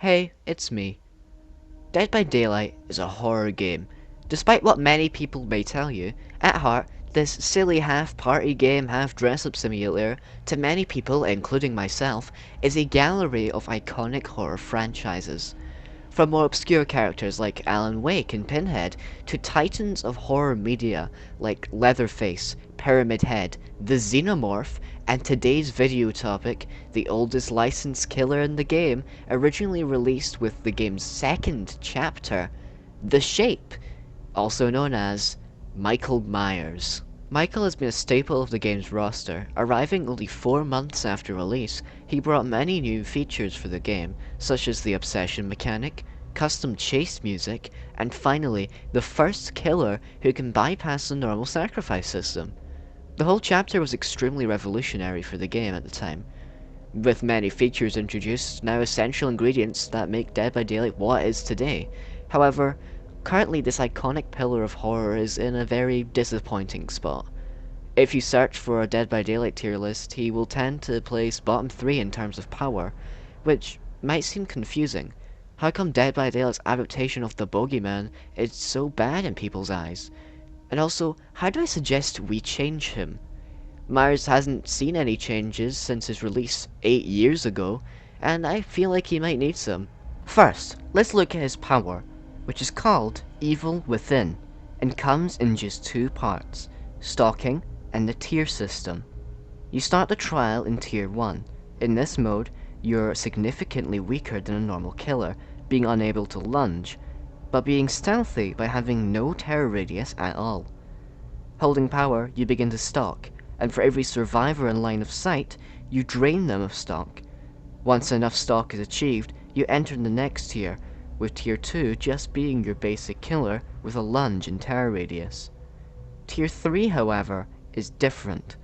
Hey, it's me. Dead by Daylight is a horror game. Despite what many people may tell you, at heart, this silly half-party game, half-dress-up simulator, to many people, including myself, is a gallery of iconic horror franchises. From more obscure characters like Alan Wake and Pinhead, to titans of horror media like Leatherface, Pyramid Head, the Xenomorph, and today's video topic, the oldest licensed killer in the game, originally released with the game's second chapter, The Shape, also known as Michael Myers. Michael has been a staple of the game's roster. Arriving only 4 months after release, he brought many new features for the game, such as the obsession mechanic, custom chase music, and finally, the first killer who can bypass the normal sacrifice system. The whole chapter was extremely revolutionary for the game at the time, with many features introduced, now essential ingredients that make Dead by Daylight what it is today. However, currently this iconic pillar of horror is in a very disappointing spot. If you search for a Dead by Daylight tier list, he will tend to place bottom 3 in terms of power, which might seem confusing. How come Dead by Daylight's adaptation of the Bogeyman is so bad in people's eyes? And also, how do I suggest we change him? Myers hasn't seen any changes since his release 8 years ago, and I feel like he might need some. First, let's look at his power, which is called Evil Within, and comes in just 2 parts, stalking and the tier system. You start the trial in tier 1. In this mode, you're significantly weaker than a normal killer, being unable to lunge, but being stealthy by having no terror radius at all. Holding power, you begin to stalk, and for every survivor in line of sight, you drain them of stalk. Once enough stalk is achieved, you enter the next tier, with tier 2 just being your basic killer with a lunge and terror radius. Tier 3, however, is different.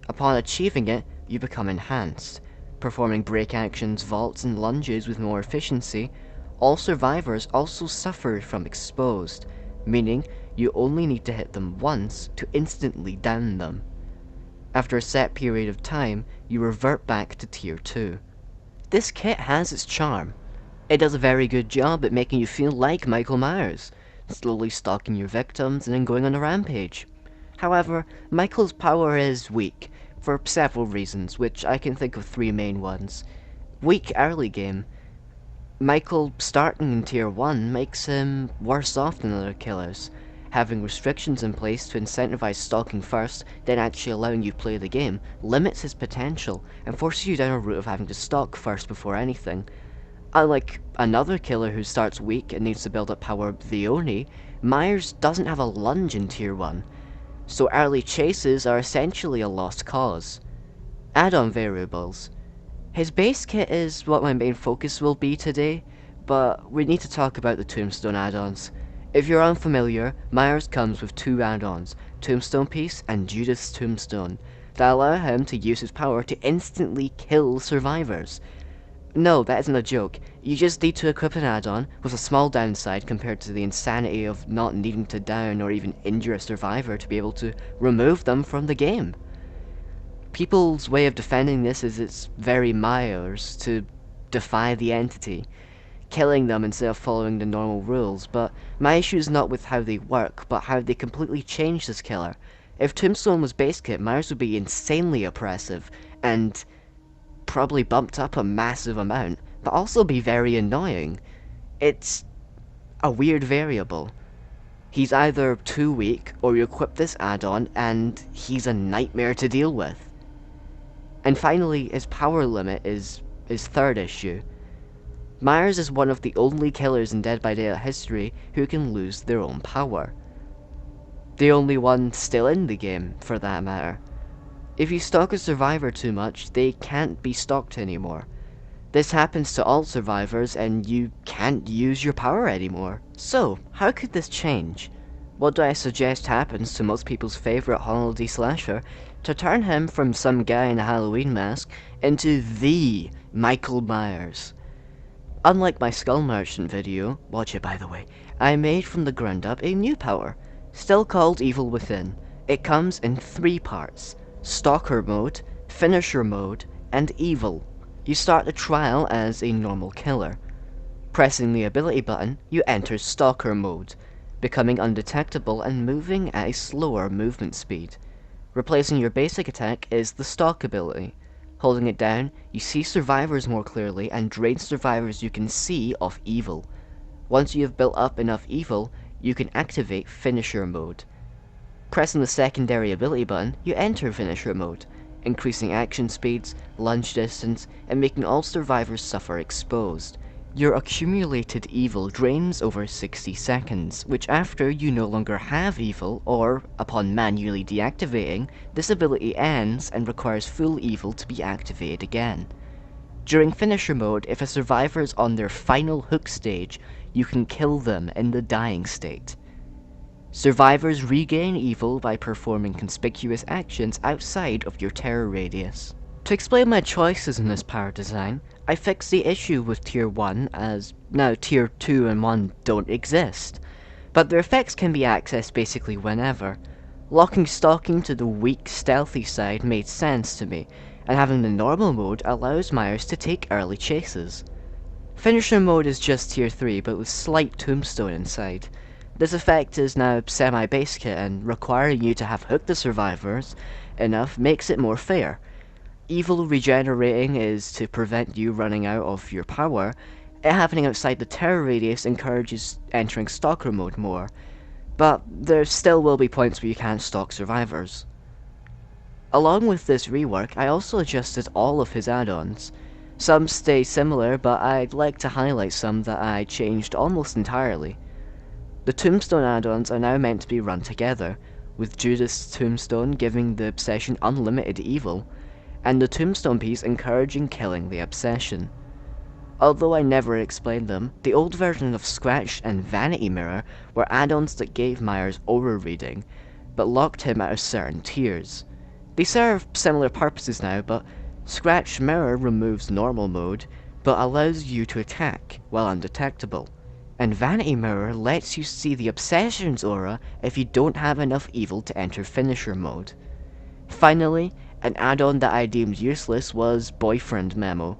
Upon achieving it, you become enhanced, performing break actions, vaults, and lunges with more efficiency. All survivors also suffer from exposed, meaning you only need to hit them once to instantly down them. After a set period of time, you revert back to tier 2. This kit has its charm. It does a very good job at making you feel like Michael Myers, slowly stalking your victims and then going on a rampage. However, Michael's power is weak, for several reasons, which I can think of 3 main ones. Weak early game. Michael starting in tier 1 makes him worse off than other killers. Having restrictions in place to incentivize stalking first, then actually allowing you to play the game, limits his potential, and forces you down a route of having to stalk first before anything. Unlike another killer who starts weak and needs to build up power of the Oni, Myers doesn't have a lunge in tier 1, so early chases are essentially a lost cause. Add-on variables. His base kit is what my main focus will be today, but we need to talk about the Tombstone add-ons. If you're unfamiliar, Myers comes with 2 add-ons, Tombstone Piece and Judas Tombstone, that allow him to use his power to instantly kill survivors. No, that isn't a joke. You just need to equip an add-on, with a small downside compared to the insanity of not needing to down or even injure a survivor to be able to remove them from the game. People's way of defending this is it's very Myers to defy the entity, killing them instead of following the normal rules, but my issue is not with how they work, but how they completely change this killer. If Tombstone was base kit, Myers would be insanely oppressive, and probably bumped up a massive amount, but also be very annoying. It's a weird variable. He's either too weak, or you equip this add-on, and he's a nightmare to deal with. And finally, his power limit is his third issue. Myers is one of the only killers in Dead by Daylight history who can lose their own power. The only one still in the game, for that matter. If you stalk a survivor too much, they can't be stalked anymore. This happens to all survivors, and you can't use your power anymore. So, how could this change? What do I suggest happens to most people's favourite holiday slasher to turn him from some guy in a Halloween mask into THE Michael Myers? Unlike my Skull Merchant video, watch it by the way, I made from the ground up a new power, still called Evil Within. It comes in 3 parts, Stalker mode, Finisher mode, and Evil. You start the trial as a normal killer. Pressing the ability button, you enter Stalker mode, becoming undetectable and moving at a slower movement speed. Replacing your basic attack is the Stalk ability. Holding it down, you see survivors more clearly and drain survivors you can see of evil. Once you have built up enough evil, you can activate Finisher mode. Pressing the secondary ability button, you enter Finisher mode, increasing action speeds, lunge distance, and making all survivors suffer exposed. Your accumulated evil drains over 60 seconds, which after you no longer have evil, or, upon manually deactivating, this ability ends and requires full evil to be activated again. During Finisher mode, if a survivor is on their final hook stage, you can kill them in the dying state. Survivors regain evil by performing conspicuous actions outside of your terror radius. To explain my choices in this power design, I fixed the issue with Tier 1, as now Tier 2 and 1 don't exist, but their effects can be accessed basically whenever. Locking stalking to the weak, stealthy side made sense to me, and having the normal mode allows Myers to take early chases. Finisher mode is just Tier 3, but with slight tombstone inside. This effect is now semi-base kit, and requiring you to have hooked the survivors enough makes it more fair. Evil regenerating is to prevent you running out of your power. It happening outside the terror radius encourages entering Stalker mode more, but there still will be points where you can't stalk survivors. Along with this rework, I also adjusted all of his add-ons. Some stay similar, but I'd like to highlight some that I changed almost entirely. The Tombstone add-ons are now meant to be run together, with Judas' Tombstone giving the obsession unlimited evil, and the Tombstone piece encouraging killing the obsession. Although I never explained them, the old version of Scratch and Vanity Mirror were add-ons that gave Myers aura reading, but locked him out of certain tiers. They serve similar purposes now, but Scratch Mirror removes normal mode, but allows you to attack while undetectable, and Vanity Mirror lets you see the Obsession's aura if you don't have enough evil to enter Finisher mode. Finally, an add-on that I deemed useless was Boyfriend Memo.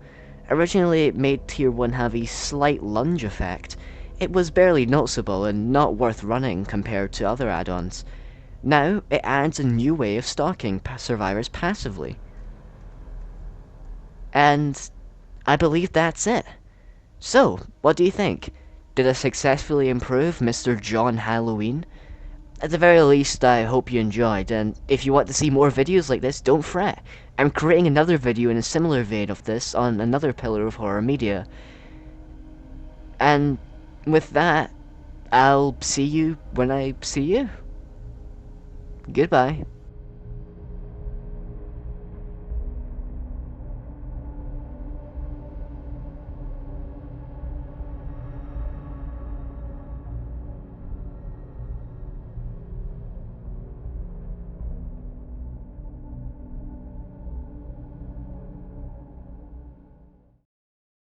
Originally it made Tier 1 have a slight lunge effect. It was barely noticeable and not worth running compared to other add-ons. Now, it adds a new way of stalking survivors passively. And I believe that's it. So, what do you think? Did I successfully improve Mr. John Halloween? At the very least, I hope you enjoyed, and if you want to see more videos like this, don't fret. I'm creating another video in a similar vein of this on another pillar of horror media. And with that, I'll see you when I see you. Goodbye.